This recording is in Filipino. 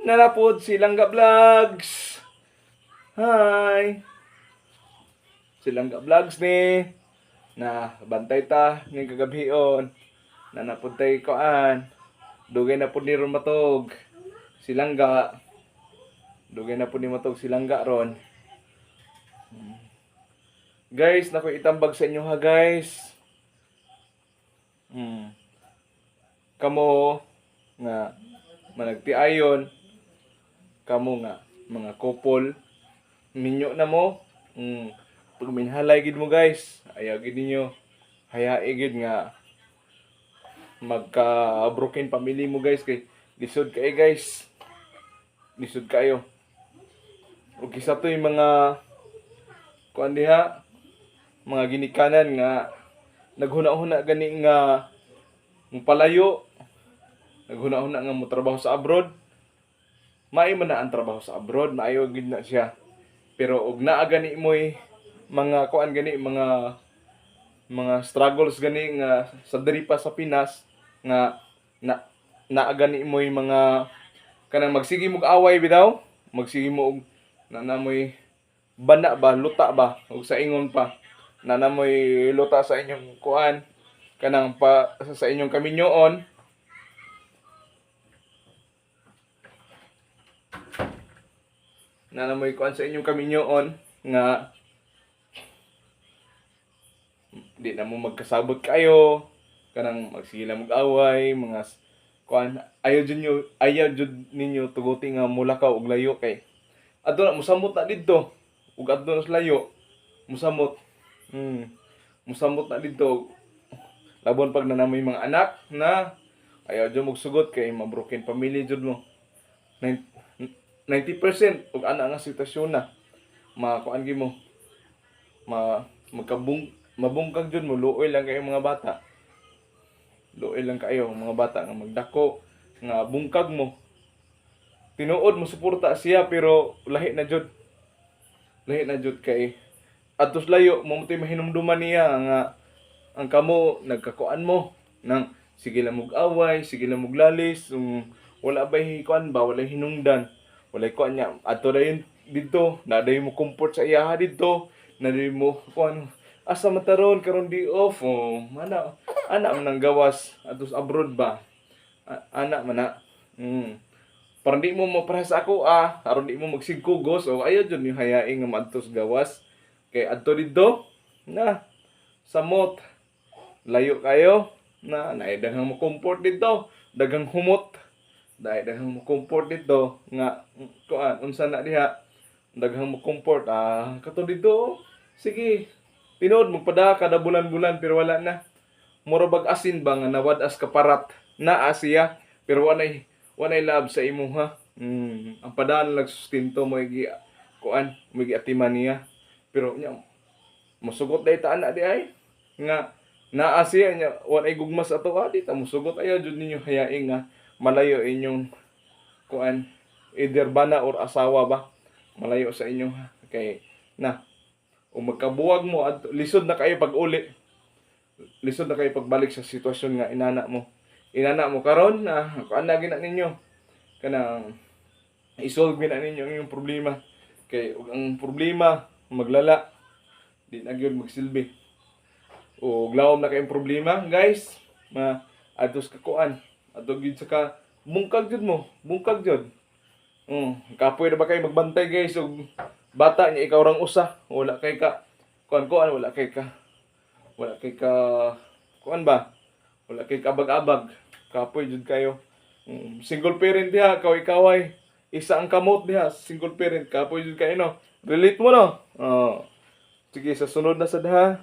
Nanapod si Langga Vlogs. Hi. Si Langga Vlogs ni na bantay ta ning kagabhion. Nanapod tay koan. Dugay na pud ni ron matog. Si Langga. Dugay na pud ni matog si Langga ron. Guys, nako itambag sa inyo ha guys. Kamo nga managtiayon, kamo nga mga couple ninyo na mo. Pag minhalay gid mo guys, ayaw gid ninyo hayae gid nga magka broken family mo guys kay lisod kay guys. Lisod kayo. Ug isa to yung mga kuan diha, mga ginikanan nga naghuna-huna gani nga palayo, naghuna-huna nga mo trabaho sa abroad. Maayo man na ang trabaho sa abroad, maayo gid na siya. Pero og naa gani moy mga kuan gani mga struggles gani nga sa diri pa sa Pinas nga naa gani moy mga kanang magsige mo away bitaw, magsige mo og nanamoy bana ba, luta ba, ug sa ingon pa nanamoy luta sa inyong kuan kanang pa sa inyong kaminyoon. Nanamoy kuan sa inyong kaminyoon nga di na mo magkasabot kayo, kanang magsige mo away, mga kuan ayaw jud ninyo tuguti nga mulakaw og layo kay adto na musamot na didto ug adto na sa layo musamot. Musamot na didto labon pag nanamoy mga anak na ayaw jud magsugot kay mabroken family jud mo. 90% ug ana nga sitwasyon na makuan gi mo mabungkag jud mo, luoy lang kayo mga bata. Luoy lang kayo mga bata nga magdako nga bungkag mo. Tinuod mo suporta siya pero lahi na jud. Lahi na jud kay adtos layo mo mo'y mahinumduman niya nga ang kamo nagkakuan mo nang sige lang mog away, sige lang mog lalis, wala bay kuan ba, wala hinungdan. Wala kuan niya adto dayon didto, na dayon mo comfort sa iya didto, na dayon mo kuan asa mataron karon di off. Ana man nang gawas atos abroad ba. Ana man na. Parang di mo maparehas ako aron di mo magsigkugos o ayaw jud ni hayae nga madtos gawas kay adto didto na samot layo kayo na daghang mo comfort didto, daghang humot, daghang mo comfort didto nga kuan unsa na diha daghang mo comfort kato didto sige tinuod magpada kada bulan-bulan pero wala na. Mura bag asin ba nga nawad-as kaparat na siya pero wanay love sa imo ha. Ang padaan lang sustento mo igi kuan mo igi atiman niya pero nya musugot day ta ana di ay nga naa siya nya wanay gugmas ato di ta musugot ayaw jud ninyo hayae nga malayo inyong kuan either bana or asawa ba malayo sa inyo kay na o magkabuwag mo at lisod na kayo pag uli, lisod na kayo pagbalik sa sitwasyon nga inana mo karon na kuan na gina ninyo kanang isolve gina ninyo ang inyong problema kay ug ang problema maglala di na gyud magsilbi o glawom na kayong problema guys adtos ka kuan adto gyud sa ka bungkag jud mo bungkag jud. Kapoy na ba kayo magbantay guys ug bata niya ikaw rang usa wala kay ka kuan wala kay ka kuan ba wala kay kabag-abag kapoy jud kayo. Single parent diha kaway isa ang kamot diha single parent kapoy jud kayo no relate mo no. Sige sa sunod na sad ha.